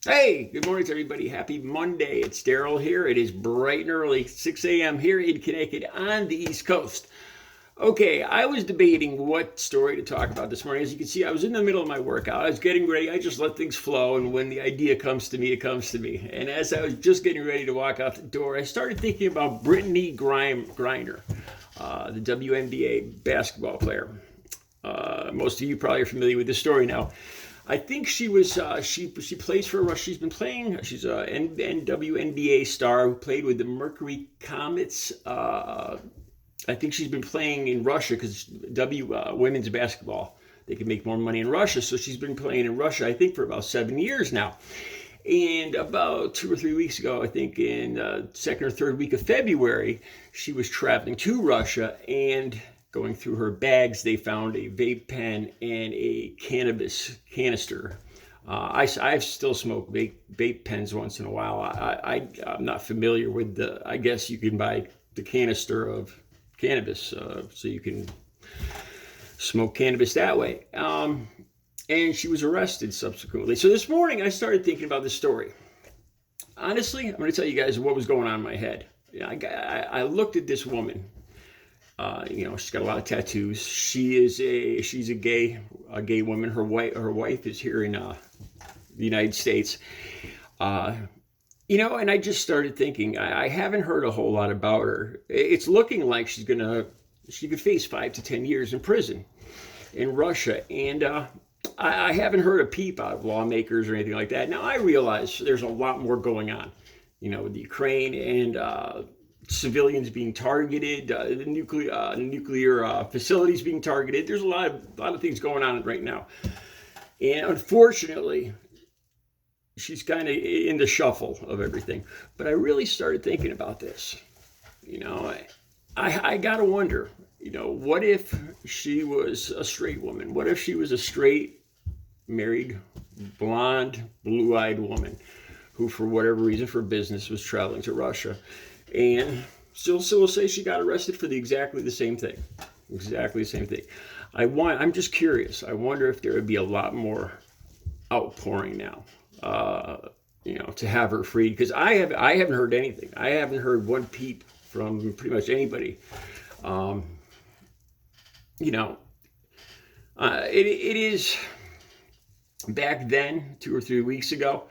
Hey, good morning to everybody. Happy Monday. It's Daryl here. It is bright and early, 6 a.m. here in Connecticut on the East Coast. Okay, I was debating what story to talk about this morning. As you can see, I was in the middle of my workout. I was getting ready. I just let things flow, and when the idea comes to me, it comes to me. And as I was just getting ready to walk out the door, I started thinking about Brittany Griner, the WNBA basketball player. Most of you probably are familiar with this story now. I think she was she plays for Russia. She's been playing. She's a WNBA star who played with the Mercury Comets. I think she's been playing in Russia because women's basketball, they can make more money in Russia. So she's been playing in Russia, I think, for about 7 years now. And about 2 or 3 weeks ago, I think in the second or third week of February, she was traveling to Russia, and going through her bags, they found a vape pen and a cannabis canister. I still smoke vape pens once in a while. I'm not familiar with I guess you can buy the canister of cannabis, so you can smoke cannabis that way. And she was arrested subsequently. So this morning I started thinking about this story. Honestly, I'm going to tell you guys what was going on in my head. I looked at this woman. She's got a lot of tattoos. She's a gay woman. Her wife is here in the United States. And I just started thinking, I haven't heard a whole lot about her. It's looking like she could face 5 to 10 years in prison in Russia. And I haven't heard a peep out of lawmakers or anything like that. Now, I realize there's a lot more going on, with the Ukraine and civilians being targeted, the nuclear facilities being targeted. There's a lot of things going on right now. And unfortunately, she's kind of in the shuffle of everything. But I really started thinking about this. I got to wonder, what if she was a straight woman? What if she was a straight, married, blonde, blue-eyed woman who, for whatever reason, for business, was traveling to Russia? And still will say she got arrested for exactly the same thing. Exactly the same thing. I'm just curious. I wonder if there would be a lot more outpouring now, to have her freed. Because I haven't heard anything. I haven't heard one peep from pretty much anybody. It is back then, 2 or 3 weeks ago.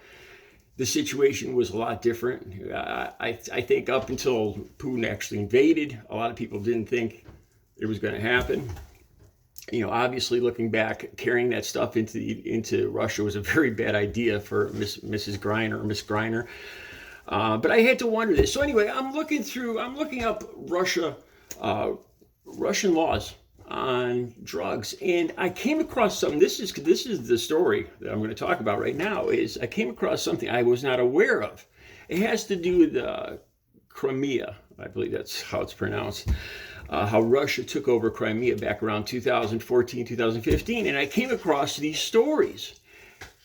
The situation was a lot different. I think up until Putin actually invaded, a lot of people didn't think it was going to happen. Obviously, looking back, carrying that stuff into Russia was a very bad idea for Mrs. Griner or Miss Griner. But I had to wonder this. So anyway, I'm looking up Russian laws on drugs, and I came across something. This is the story that I'm going to talk about right now. Is I came across something I was not aware of. It has to do with Crimea. I believe that's how it's pronounced. How Russia took over Crimea back around 2014, 2015, and I came across these stories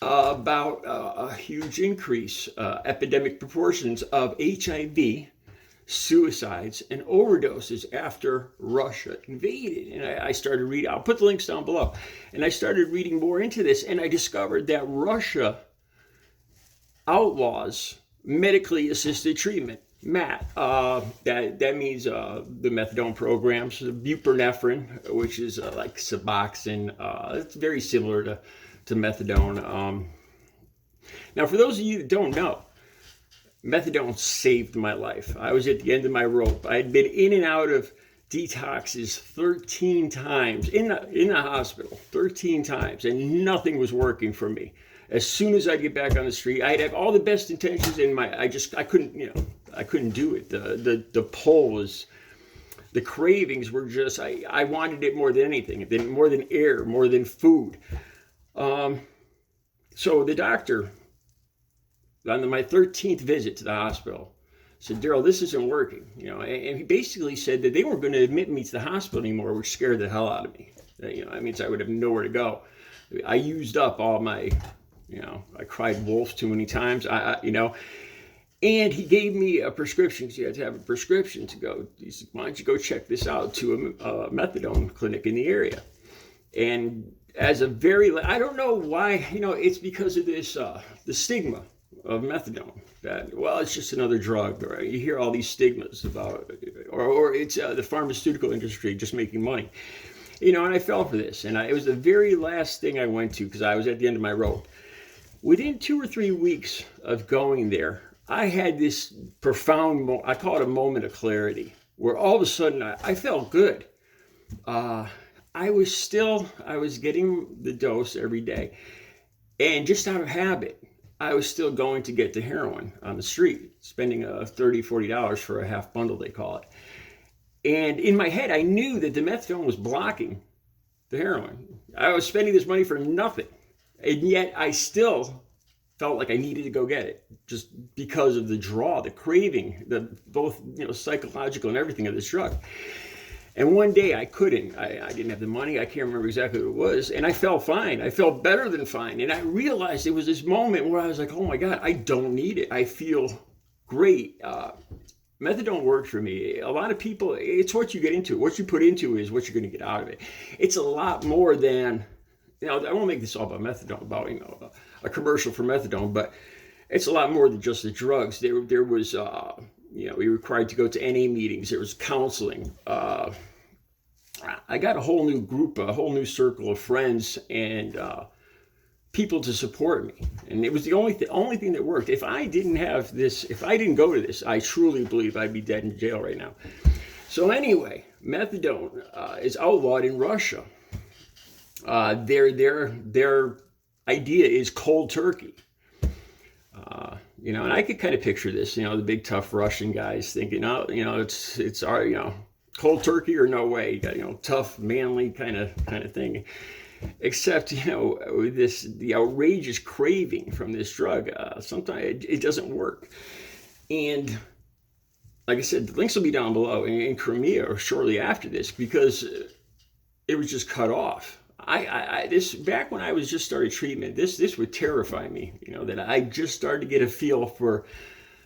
about a huge increase, epidemic proportions of HIV, suicides, and overdoses after Russia invaded. And I started reading, I'll put the links down below, and I started reading more into this, and I discovered that Russia outlaws medically assisted treatment. MAT, that means the methadone programs, buprenorphine, which is like Suboxone. It's very similar to methadone. Now, for those of you that don't know, methadone saved my life. I was at the end of my rope. I had been in and out of detoxes 13 times in the hospital, 13 times, and nothing was working for me. As soon as I'd get back on the street, I'd have all the best intentions in I couldn't do it. The pull was, the cravings were just, I wanted it more than anything, more than air, more than food. So the doctor, on my 13th visit to the hospital, said, Daryl, this isn't working. And he basically said that they weren't going to admit me to the hospital anymore, which scared the hell out of me. That means I would have nowhere to go. I used up all my, I cried wolf too many times, and he gave me a prescription, because you had to have a prescription to go. He said, why don't you go check this out to a methadone clinic in the area? And as a I don't know why, it's because of this, the stigma of methadone. That, well, it's just another drug. Or you hear all these stigmas about, or it's the pharmaceutical industry just making money. You know, and I fell for this. And it was the very last thing I went to because I was at the end of my rope. Within 2 or 3 weeks of going there, I had this profound, I call it a moment of clarity, where all of a sudden I felt good. I was getting the dose every day. And just out of habit, I was still going to get the heroin on the street, spending $30, $40 for a half bundle, they call it. And in my head, I knew that the methadone was blocking the heroin. I was spending this money for nothing. And yet I still felt like I needed to go get it just because of the draw, the craving, both psychological and everything of this drug. And one day I couldn't. I didn't have the money. I can't remember exactly what it was. And I felt fine. I felt better than fine. And I realized it was this moment where I was like, oh my God, I don't need it. I feel great. Methadone worked for me. A lot of people, it's what you get into. What you put into is what you're going to get out of it. It's a lot more than, I won't make this all about methadone, about, a commercial for methadone, but it's a lot more than just the drugs. There was, we were required to go to NA meetings. There was counseling. I got a whole new group, a whole new circle of friends and people to support me. And it was the only thing that worked. If I didn't have this, if I didn't go to this, I truly believe I'd be dead in jail right now. So anyway, methadone is outlawed in Russia. Their idea is cold turkey. And I could kind of picture this, the big tough Russian guys thinking, it's our, cold turkey or no way. You got, tough, manly kind of thing. Except, with the outrageous craving from this drug, sometimes it doesn't work. And like I said, the links will be down below in Crimea or shortly after this because it was just cut off. This back when I was just started treatment, this would terrify me, that I just started to get a feel for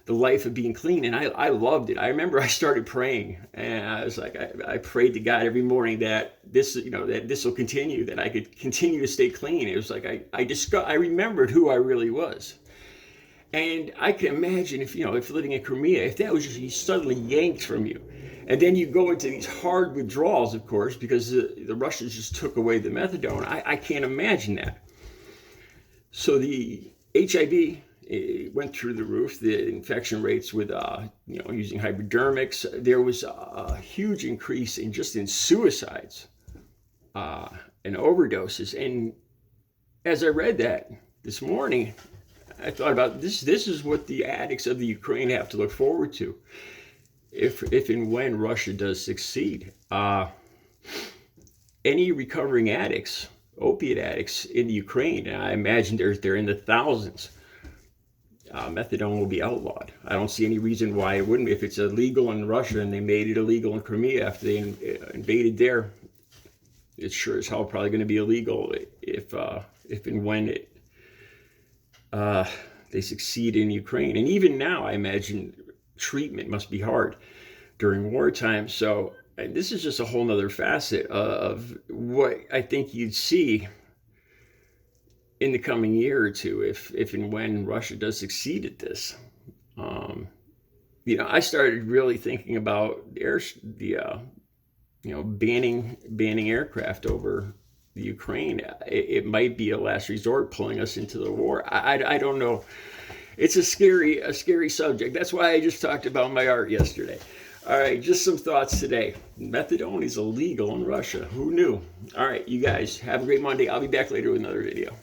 the life of being clean, and I loved it. I remember I started praying, and I was like, I prayed to God every morning that this will continue, that I could continue to stay clean. It was like I remembered who I really was, and I can imagine if living in Crimea, if that was just suddenly yanked from you. And then you go into these hard withdrawals, of course, because the Russians just took away the methadone. I can't imagine that. So the HIV went through the roof. The infection rates with, using hypodermics. There was a huge increase in suicides and overdoses. And as I read that this morning, I thought about this. This is what the addicts of the Ukraine have to look forward to. If and when Russia does succeed, any recovering addicts, opiate addicts in the Ukraine, and I imagine they're in the thousands, methadone will be outlawed. I don't see any reason why it wouldn't be. If it's illegal in Russia and they made it illegal in Crimea after they invaded there, it's sure as hell probably going to be illegal if and when they succeed in Ukraine. And even now, I imagine treatment must be hard during wartime. So this is just a whole nother facet of what I think you'd see in the coming year or two if and when Russia does succeed at this. I started really thinking about banning aircraft over the Ukraine. It might be a last resort, pulling us into the war. I don't know. It's a scary subject. That's why I just talked about my art yesterday. All right, just some thoughts today. Methadone is illegal in Russia. Who knew? All right, you guys, have a great Monday. I'll be back later with another video.